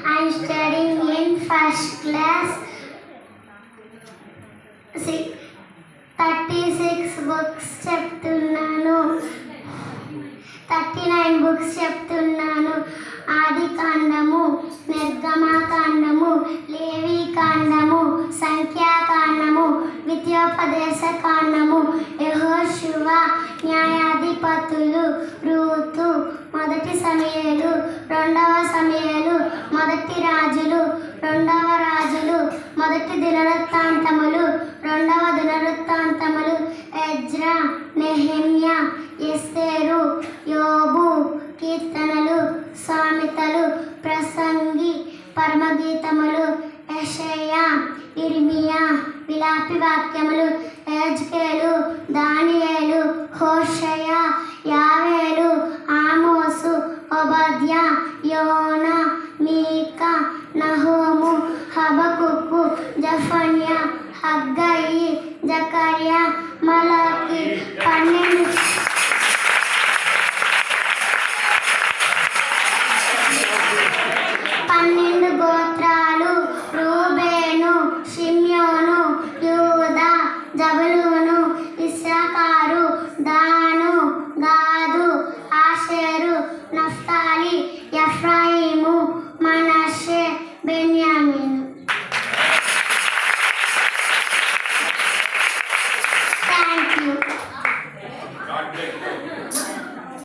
I am studying in first class. 36 books చెప్తున్నాను, 39 books చెప్తున్నాను. ఆది కాండము, నిర్గమకాండము, లేవి కాండము, సంఖ్యాకాండము, ద్వితీయోపదేశ కాండము, యెహోషువ, న్యాయాధిపతులు, రూతు, మొదటి సమూయేలు, రెండవ సమూయేలు, మొదటి రాజులు, రెండవ రాజులు, మొదటి దినవృత్తాంతములు, రెండవ దినవృత్తాంతములు, ఎజ్రా, నెహెమ్యా, ఎస్తేరు, యోబు, కీర్తనలు, సామెతలు, ప్రసంగి, పరమగీతములు, యెషయా, ఇర్మియా, విలాపి వాక్యములు, యెహెజ్కేలు, దానియేలు, హోషయ, యావేలు, ఆమోసు, ఓబద్యా, యోనా, మీకా, నహూము, హబకుకు, జఫన్యా, హగ్గయి, జకర్యా,